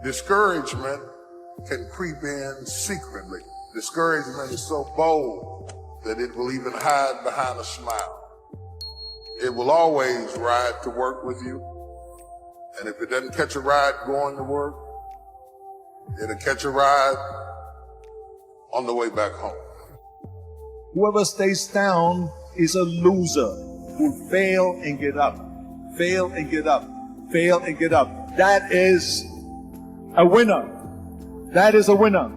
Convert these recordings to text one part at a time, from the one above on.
Discouragement can creep in secretly. Discouragement is so bold that it will even hide behind a smile. It will always ride to work with you. And if it doesn't catch a ride going to work, it'll catch a ride on the way back home. Whoever stays down is a loser who fail and get up, fail and get up, fail and get up. That is a winner. That is a winner.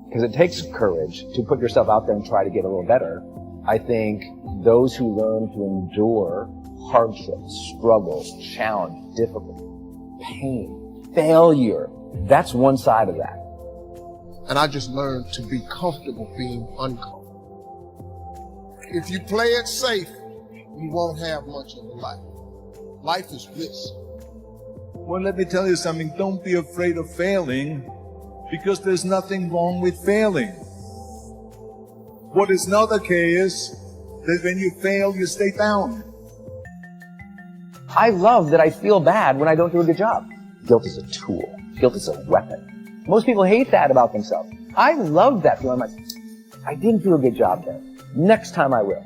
Because it takes courage to put yourself out there and try to get a little better. I think those who learn to endure hardships, struggles, challenge, difficulty, pain, failure, that's one side of that. And I just learned to be comfortable being uncomfortable. If you play it safe, you won't have much of a life. Life is risk. Well, let me tell you something. Don't be afraid of failing, because there's nothing wrong with failing. What is not okay is that when you fail, you stay down. I love that I feel bad when I don't do a good job. Guilt is a tool. Guilt is a weapon. Most people hate that about themselves. I love that feeling. I'm like, I didn't do a good job there. Next time I will.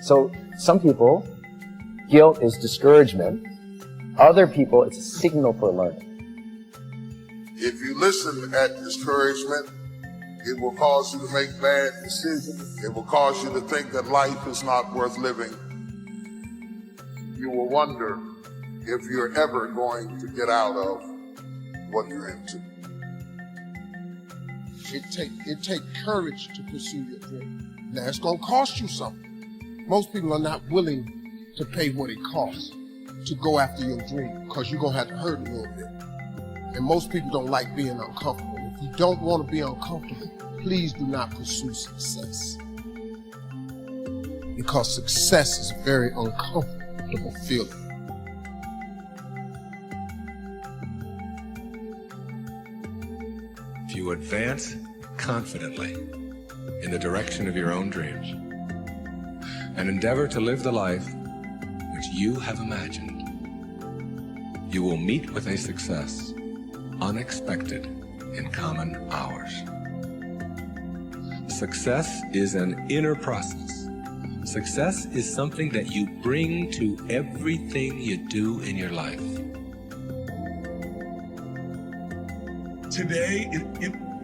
So some people, guilt is discouragement. Other people, it's a signal for learning. If you listen at discouragement, it will cause you to make bad decisions. It will cause you to think that life is not worth living. You will wonder if you're ever going to get out of what you're into. It take courage to pursue your dream. Now, it's going to cost you something. Most people are not willing to pay what it costs to go after your dream, because you're going to have to hurt a little bit. And most people don't like being uncomfortable. If you don't want to be uncomfortable, please do not pursue success. Because success is a very uncomfortable feeling. If you advance confidently in the direction of your own dreams and endeavor to live the life which you have imagined, you will meet with a success unexpected in common hours. Success is an inner process. Success is something that you bring to everything you do in your life. Today,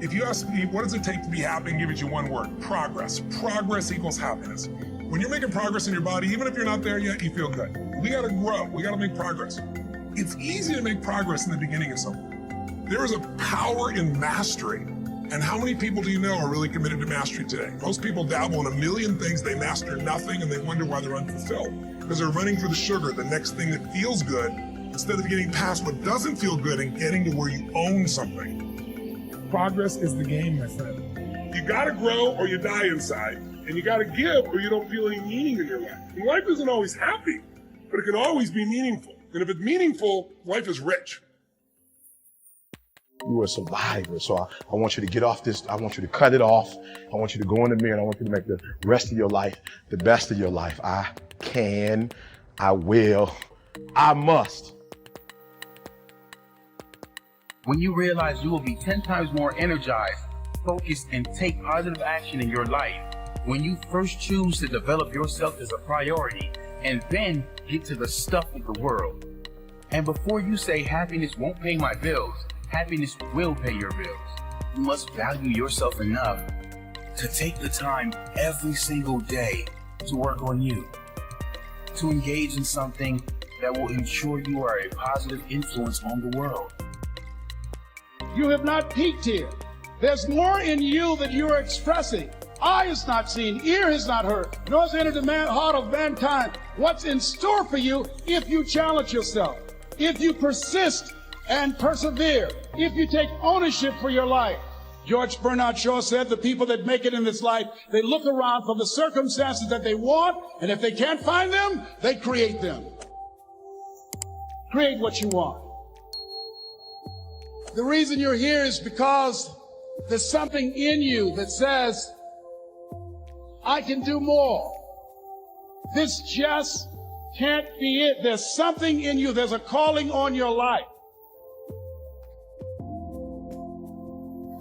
if you ask me, what does it take to be happy, and give it you one word: progress. Progress equals happiness. When you're making progress in your body, even if you're not there yet, you feel good. We gotta grow, we gotta make progress. It's easy to make progress in the beginning of something. There is a power in mastery. And how many people do you know are really committed to mastery today? Most people dabble in a million things, they master nothing, and they wonder why they're unfulfilled. Because they're running for the sugar, the next thing that feels good, instead of getting past what doesn't feel good and getting to where you own something. Progress is the game, my friend. You gotta grow or you die inside. And you gotta give or you don't feel any meaning in your life. And life isn't always happy, but it can always be meaningful. And if it's meaningful, life is rich. You are a survivor, so I want you to get off this. I want you to cut it off. I want you to go in the mirror, and I want you to make the rest of your life the best of your life. I can, I will, I must. When you realize you will be 10 times more energized, focused, and take positive action in your life, when you first choose to develop yourself as a priority and then get to the stuff of the world. And before you say happiness won't pay my bills, happiness will pay your bills. You must value yourself enough to take the time every single day to work on you, to engage in something that will ensure you are a positive influence on the world. You have not peaked here. There's more in you that you are expressing. Eye has not seen, ear has not heard, nor has entered the heart of mankind what's in store for you if you challenge yourself, if you persist and persevere, if you take ownership for your life. George Bernard Shaw said the people that make it in this life, they look around for the circumstances that they want, and if they can't find them, they create them. Create what you want. The reason you're here is because there's something in you that says, I can do more. This just can't be it. There's something in you. There's a calling on your life.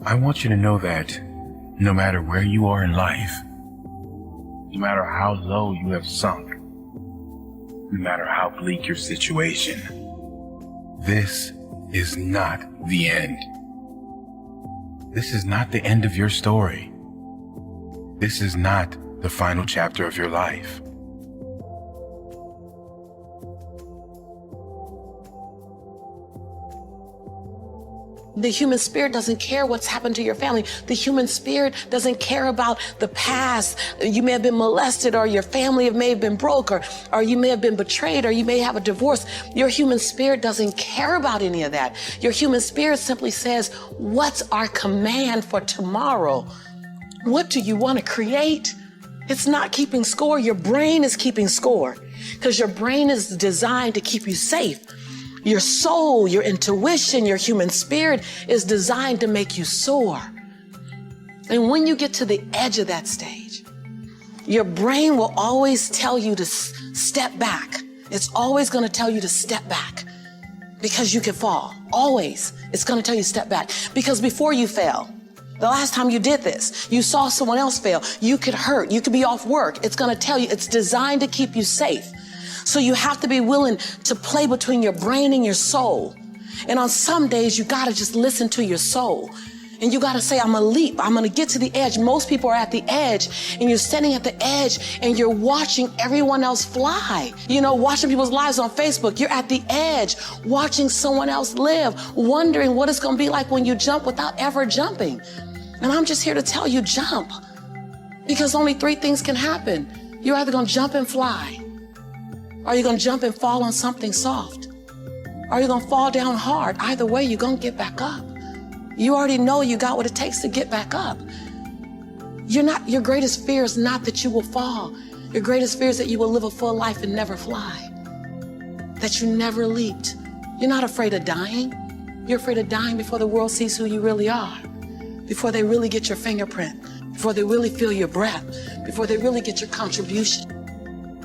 I want you to know that no matter where you are in life, no matter how low you have sunk, no matter how bleak your situation, this is not the end. This is not the end of your story. This is not the final chapter of your life. The human spirit doesn't care what's happened to your family. The human spirit doesn't care about the past. You may have been molested, or your family may have been broke, or you may have been betrayed, or you may have a divorce. Your human spirit doesn't care about any of that. Your human spirit simply says, what's our command for tomorrow? What do you want to create? It's not keeping score. Your brain is keeping score, because your brain is designed to keep you safe. Your soul, your intuition, your human spirit is designed to make you soar. And when you get to the edge of that stage, your brain will always tell you to step back. It's always going to tell you to step back, because you can fall. Always. It's going to tell you to step back, because before you fell, the last time you did this, you saw someone else fail. You could hurt. You could be off work. It's going to tell you, it's designed to keep you safe. So you have to be willing to play between your brain and your soul. And on some days, you got to just listen to your soul. And you got to say, I'm going to leap. I'm going to get to the edge. Most people are at the edge, and you're standing at the edge and you're watching everyone else fly. You know, watching people's lives on Facebook. You're at the edge, watching someone else live, wondering what it's going to be like when you jump without ever jumping. And I'm just here to tell you, jump. Because only three things can happen. You're either going to jump and fly, or you're going to jump and fall on something soft, or you're going to fall down hard. Either way, you're going to get back up. You already know you got what it takes to get back up. Your greatest fear is not that you will fall. Your greatest fear is that you will live a full life and never fly, that you never leaped. You're not afraid of dying. You're afraid of dying before the world sees who you really are, before they really get your fingerprint, before they really feel your breath, before they really get your contribution,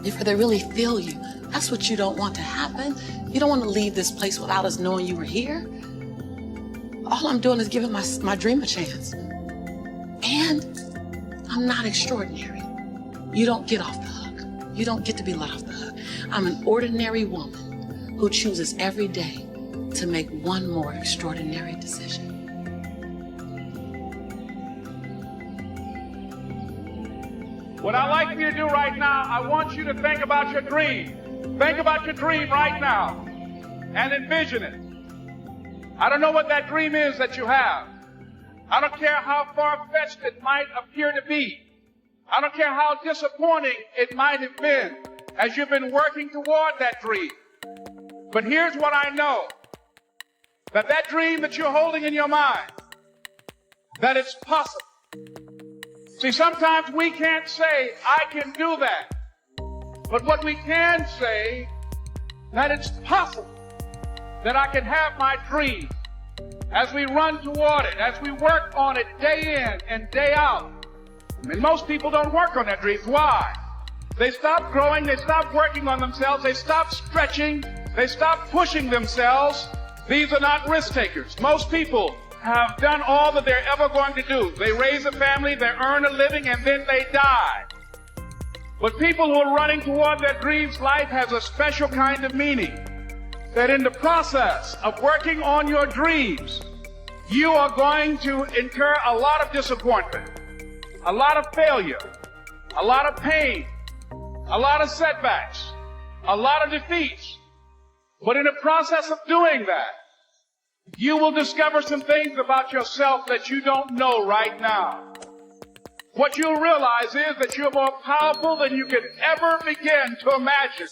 before they really feel you. That's what you don't want to happen. You don't want to leave this place without us knowing you were here. All I'm doing is giving my dream a chance. And I'm not extraordinary. You don't get off the hook. You don't get to be let off the hook. I'm an ordinary woman who chooses every day to make one more extraordinary decision. What I'd like for you to do right now, I want you to think about your dream. Think about your dream right now and envision it. I don't know what that dream is that you have. I don't care how far-fetched it might appear to be. I don't care how disappointing it might have been as you've been working toward that dream. But here's what I know. That dream that you're holding in your mind, that it's possible. See, sometimes we can't say, I can do that. But what we can say, that it's possible that I can have my dream as we run toward it, as we work on it day in and day out. And most people don't work on their dreams. Why? They stop growing, they stop working on themselves, they stop stretching, they stop pushing themselves. These are not risk takers. Most people have done all that they're ever going to do. They raise a family, they earn a living, and then they die. But people who are running toward their dreams, life has a special kind of meaning. That in the process of working on your dreams, you are going to incur a lot of disappointment, a lot of failure, a lot of pain, a lot of setbacks, a lot of defeats. But in the process of doing that, you will discover some things about yourself that you don't know right now. What you'll realize is that you're more powerful than you could ever begin to imagine.